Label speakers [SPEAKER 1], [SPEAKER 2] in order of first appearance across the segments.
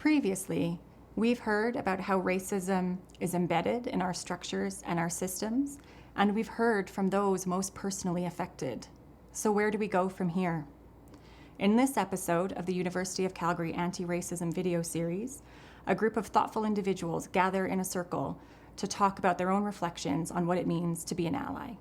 [SPEAKER 1] Previously, we've heard about how racism is embedded in our structures and our systems, and we've heard from those most personally affected. So where do we go from here? In this episode of the University of Calgary Anti-Racism video series, a group of thoughtful individuals gather in a circle to talk about their own reflections on what it means to be an ally.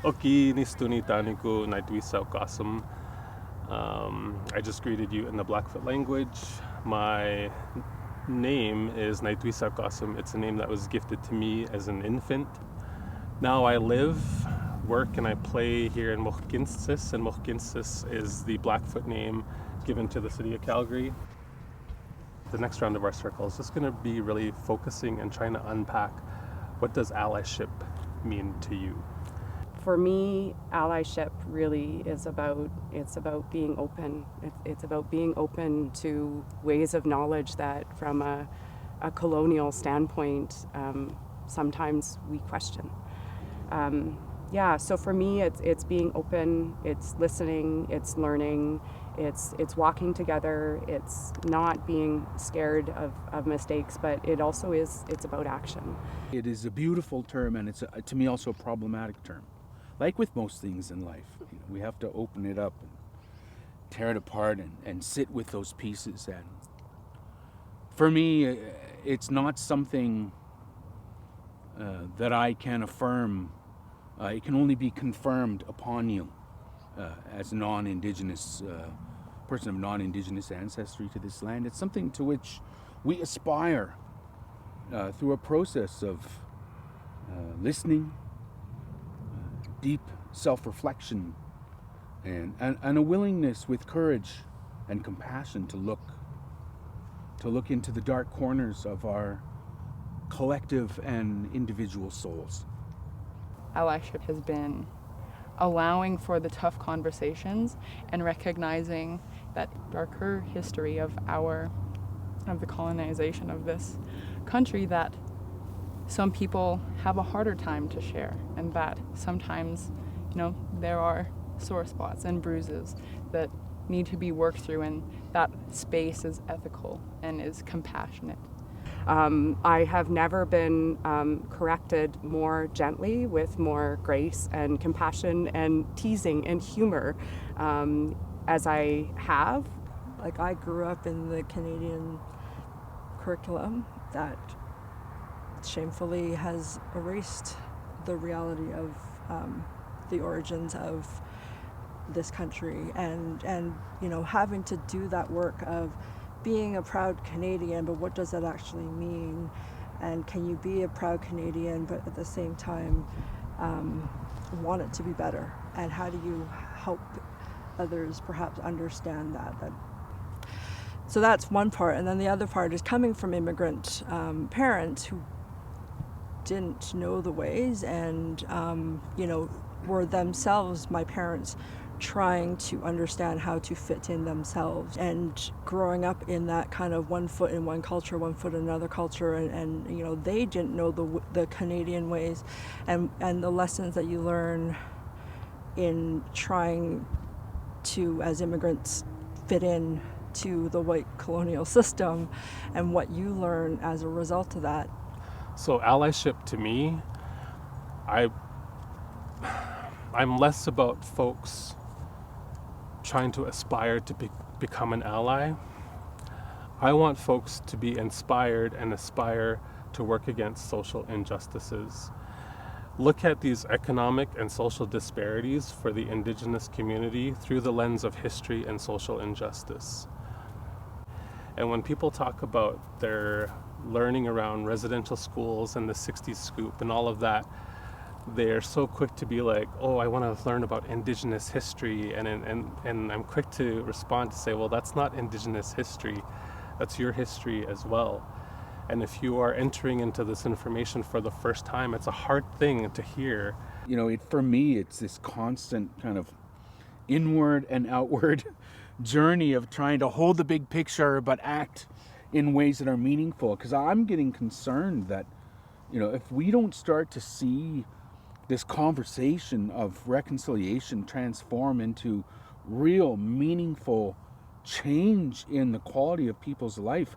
[SPEAKER 2] Oki Nistunitani ko Naitwisa Kasum. I just greeted you in the Blackfoot language. My name is Naitwisa Kasum. It's a name that was gifted to me as an infant. Now I live, work, and I play here in Mohkinstsis, and Mohkinstsis is the Blackfoot name given to the city of Calgary. The next round of our circle is just going to be really focusing and trying to unpack what does allyship mean to you.
[SPEAKER 3] For me, allyship really is about being open. It's about being open to ways of knowledge that from a colonial standpoint, sometimes we question. So for me, it's being open, it's listening, it's learning, it's walking together, it's not being scared of mistakes, but it's about action.
[SPEAKER 4] It is a beautiful term, and it's to me also a problematic term. Like with most things in life, we have to open it up and tear it apart and sit with those pieces. And for me, it's not something that I can affirm. It can only be confirmed upon you as a non-Indigenous person of non-Indigenous ancestry to this land. It's something to which we aspire through a process of listening, deep self-reflection, and a willingness with courage and compassion to look into the dark corners of our collective and individual souls.
[SPEAKER 5] Allyship has been allowing for the tough conversations and recognizing that darker history of the colonization of this country that some people have a harder time to share, and that sometimes, there are sore spots and bruises that need to be worked through, and that space is ethical and is compassionate.
[SPEAKER 3] I have never been corrected more gently, with more grace and compassion and teasing and humor as I have.
[SPEAKER 6] Like, I grew up in the Canadian curriculum that shamefully has erased the reality of the origins of this country, and having to do that work of being a proud Canadian, but what does that actually mean? And can you be a proud Canadian but at the same time want it to be better? And how do you help others perhaps understand that? So that's one part. And then the other part is coming from immigrant parents who didn't know the ways and were themselves, my parents, trying to understand how to fit in themselves, and growing up in that kind of 1 foot in one culture, 1 foot in another culture, and they didn't know the Canadian ways, and the lessons that you learn in trying to, as immigrants, fit in to the white colonial system, and what you learn as a result of that.
[SPEAKER 2] So allyship to me, I'm less about folks trying to aspire to become an ally. I want folks to be inspired and aspire to work against social injustices. Look at these economic and social disparities for the Indigenous community through the lens of history and social injustice. And when people talk about their learning around residential schools and the 60s scoop and all of that, they're so quick to be like, oh, I want to learn about Indigenous history, and I'm quick to respond to say, well, that's not Indigenous history, that's your history as well. And if you are entering into this information for the first time, it's a hard thing to hear.
[SPEAKER 4] For me, it's this constant kind of inward and outward journey of trying to hold the big picture but act in ways that are meaningful. Because I'm getting concerned that, if we don't start to see this conversation of reconciliation transform into real meaningful change in the quality of people's life,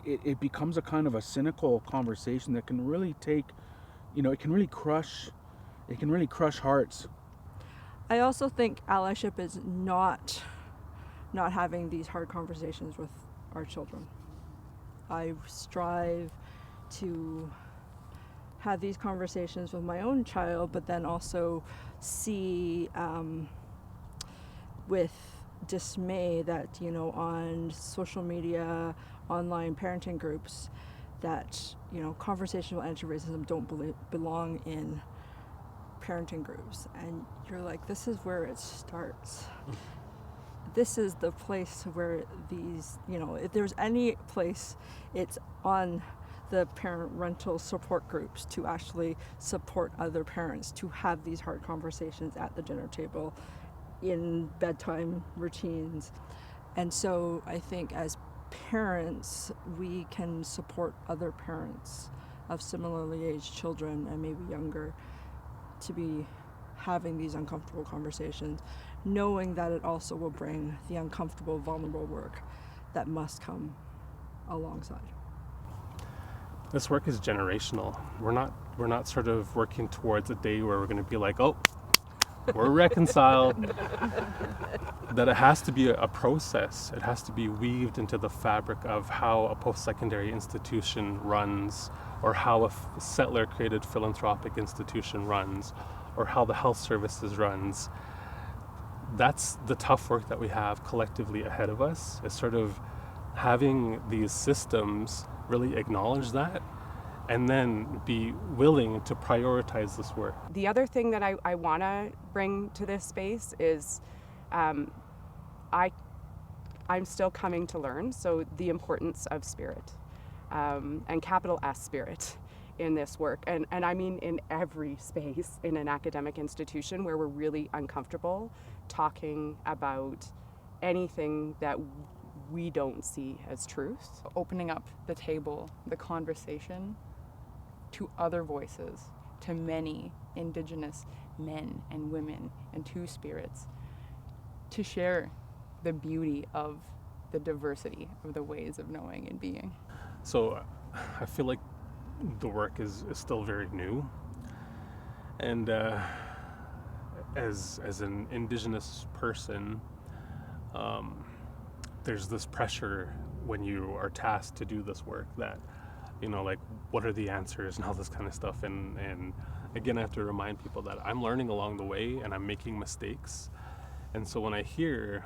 [SPEAKER 4] it becomes a kind of a cynical conversation that can really take, it can really crush hearts.
[SPEAKER 6] I also think allyship is not having these hard conversations with our children. I strive to have these conversations with my own child, but then also see with dismay that, on social media, online parenting groups, that, conversational anti-racism don't belong in parenting groups. And you're like, this is where it starts. This is the place where these, if there's any place, it's on the parental support groups to actually support other parents, to have these hard conversations at the dinner table, in bedtime routines. And so I think as parents, we can support other parents of similarly aged children and maybe younger to be having these uncomfortable conversations, knowing that it also will bring the uncomfortable, vulnerable work that must come alongside.
[SPEAKER 2] This work is generational. We're not sort of working towards a day where we're going to be like, oh, we're reconciled. That it has to be a process. It has to be weaved into the fabric of how a post-secondary institution runs, or how a settler-created philanthropic institution runs, or how the health services runs. That's the tough work that we have collectively ahead of us, is sort of having these systems really acknowledge that, and then be willing to prioritize this work.
[SPEAKER 3] The other thing that I want to bring to this space is I'm still coming to learn, so the importance of spirit, and capital S spirit in this work. And I mean in every space in an academic institution where we're really uncomfortable talking about anything that we don't see as truth.
[SPEAKER 5] Opening up the table, the conversation to other voices, to many Indigenous men and women and two-spirits, to share the beauty of the diversity of the ways of knowing and being.
[SPEAKER 2] So I feel like the work is still very new, and as an Indigenous person, there's this pressure when you are tasked to do this work that, like, what are the answers and all this kind of stuff. And again, I have to remind people that I'm learning along the way and I'm making mistakes. And so when I hear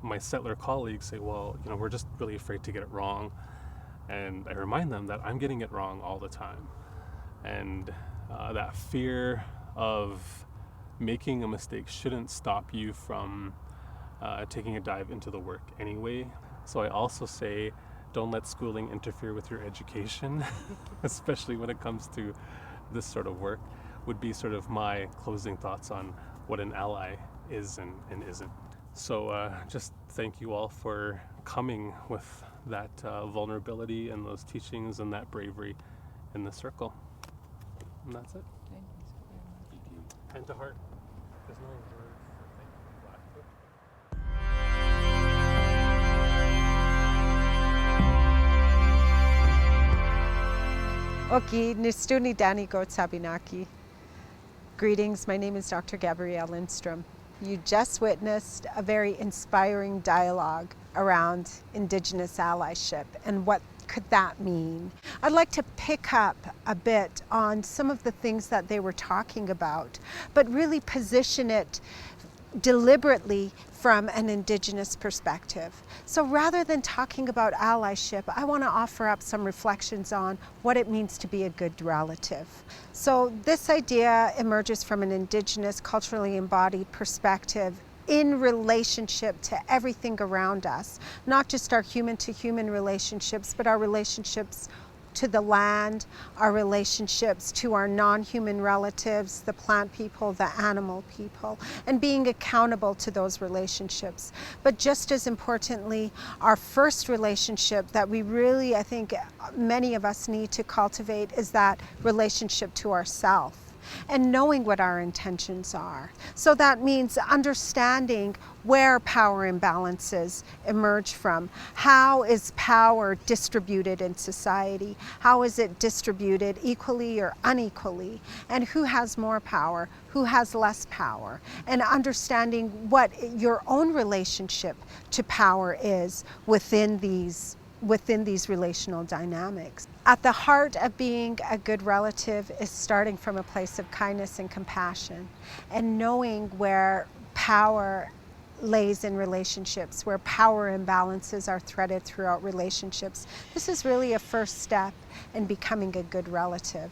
[SPEAKER 2] my settler colleagues say, well, we're just really afraid to get it wrong, and I remind them that I'm getting it wrong all the time. And that fear of making a mistake shouldn't stop you from taking a dive into the work anyway. So I also say, don't let schooling interfere with your education, especially when it comes to this sort of work, would be sort of my closing thoughts on what an ally is and isn't. So just thank you all for coming with that vulnerability and those teachings and that bravery in the circle. And that's it.
[SPEAKER 5] Thank you so very much.
[SPEAKER 2] Hand to heart. There's no word for thank you, Blackfoot.
[SPEAKER 7] Oki, Nistuni Dani Goat Sabinaki. Greetings, my name is Dr. Gabrielle Lindstrom. You just witnessed a very inspiring dialogue around Indigenous allyship and what could that mean. I'd like to pick up a bit on some of the things that they were talking about, but really position it deliberately from an Indigenous perspective. So rather than talking about allyship, I want to offer up some reflections on what it means to be a good relative. So this idea emerges from an Indigenous, culturally embodied perspective in relationship to everything around us, not just our human-to-human relationships, but our relationships to the land, our relationships to our non-human relatives, the plant people, the animal people, and being accountable to those relationships. But just as importantly, our first relationship that we really, I think many of us need to cultivate is that relationship to ourself, and knowing what our intentions are. So that means understanding where power imbalances emerge from. How is power distributed in society? How is it distributed equally or unequally? And who has more power? Who has less power? And understanding what your own relationship to power is within these relational dynamics. At the heart of being a good relative is starting from a place of kindness and compassion, and knowing where power lays in relationships, where power imbalances are threaded throughout relationships. This is really a first step in becoming a good relative.